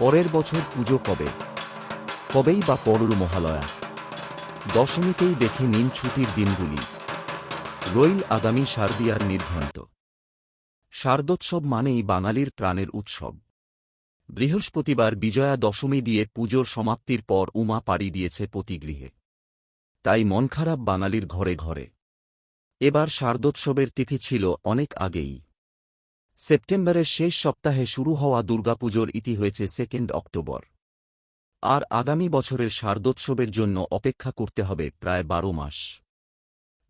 পরের বছর পুজো কবে? কবেই বা পড়ল মহালয়া? দশমীতেই দেখে নিন ছুটির দিনগুলি। রইল আগামী শারদীয়ার নির্ঘণ্ট। শারদোৎসব মানেই বাঙালির প্রাণের উৎসব। বৃহস্পতিবার বিজয়া দশমী দিয়ে পুজোর সমাপ্তির পর উমা পাড়ি দিয়েছে পতিগৃহে। তাই মন খারাপ বাঙালির ঘরে ঘরে। এবার শারদোৎসবের তিথি ছিল অনেক আগেই। সেপ্টেম্বরের শেষ সপ্তাহে শুরু হওয়া দুর্গাপুজোর ইতি হয়েছে 2 অক্টোবর। আর আগামী বছরের শারদোৎসবের জন্য অপেক্ষা করতে হবে প্রায় 12 মাস।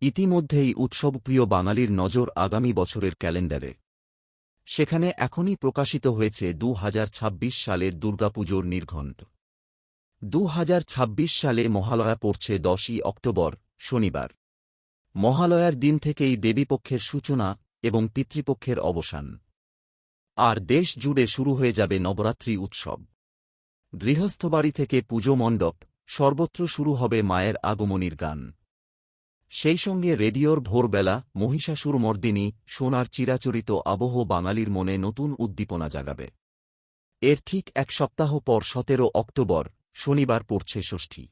ইতিমধ্যেই উৎসবপ্রিয় বাঙালির নজর আগামী বছরের ক্যালেন্ডারে। সেখানে এখনই প্রকাশিত হয়েছে 2026 সালের দুর্গাপুজোর নির্ঘণ্ট। 2026 সালে মহালয়া পড়ছে 10ই অক্টোবর, শনিবার। মহালয়ার দিন থেকেই দেবীপক্ষের সূচনা এবং পিতৃপক্ষের অবসান। আর দেশ জুড়ে শুরু হয়ে যাবে নবরাত্রি উৎসব। গৃহস্থবাড়ি থেকে পুজো মণ্ডপ, সর্বত্র শুরু হবে মায়ের আগমনীর গান। সেই সঙ্গে রেডিওর ভোরবেলা মহিষাসুরমর্দিনী সোনার চিরাচরিত আবহ বাঙালির মনে নতুন উদ্দীপনা জাগাবে। এর ঠিক এক সপ্তাহ পর 17 অক্টোবর, শনিবার পড়ছে ষষ্ঠী।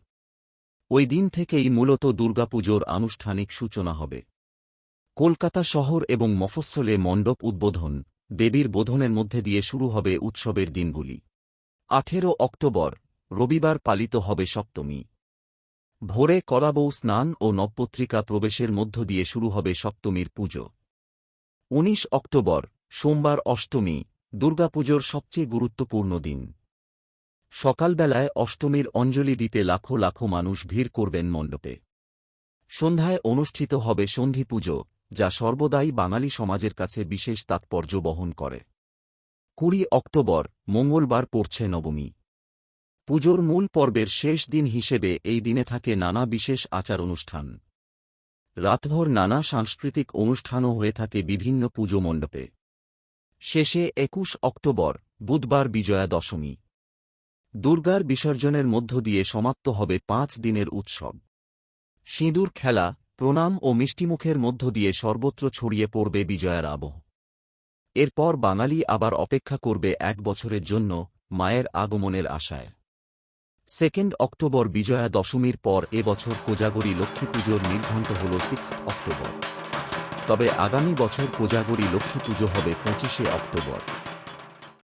ওই দিন থেকেই মূলত দুর্গাপুজোর আনুষ্ঠানিক সূচনা হবে। কলকাতা শহর এবং মফস্বলে মণ্ডপ উদ্বোধন, দেবীর বোধনের মধ্যে দিয়ে শুরু হবে উৎসবের দিনগুলি। 18 অক্টোবর, রবিবার পালিত হবে সপ্তমী। ভোরে কলাবউ স্নান ও নবপত্রিকা প্রবেশের মধ্য দিয়ে শুরু হবে সপ্তমীর পুজো। 19 অক্টোবর, সোমবার অষ্টমী, দুর্গাপুজোর সবচেয়ে গুরুত্বপূর্ণ দিন। সকালবেলায় অষ্টমীর অঞ্জলি দিতে লাখো লাখো মানুষ ভিড় করবেন মণ্ডপে। সন্ধ্যায় অনুষ্ঠিত হবে সন্ধি পুজো, যা সর্বদাই বাঙালি সমাজের কাছে বিশেষ তাৎপর্য বহন করে। 20 অক্টোবর, মঙ্গলবার পড়ছে নবমী। পুজোর মূল পর্বের শেষ দিন হিসেবে এই দিনে থাকে নানা বিশেষ আচার অনুষ্ঠান। রাতভর নানা সাংস্কৃতিক অনুষ্ঠানও হয়ে থাকে বিভিন্ন পুজো মণ্ডপে। শেষে 21 অক্টোবর, বুধবার বিজয়া দশমী। দুর্গার বিসর্জনের মধ্য দিয়ে সমাপ্ত হবে 5 দিনের উৎসব। সিঁদুর খেলা, প্রণাম ও মিষ্টিমুখের মধ্য দিয়ে সর্বত্র ছড়িয়ে পড়বে বিজয়ার আবহ। এরপর বাঙালি আবার অপেক্ষা করবে 1 বছরের জন্য মায়ের আগমনের আশায়। 2 অক্টোবর বিজয়া দশমীর পর এবছর কোজাগরী লক্ষ্মী পুজোর নির্ঘণ্ট হল 6 অক্টোবর। তবে আগামী বছর কোজাগরী লক্ষ্মী পুজো হবে 25 অক্টোবর।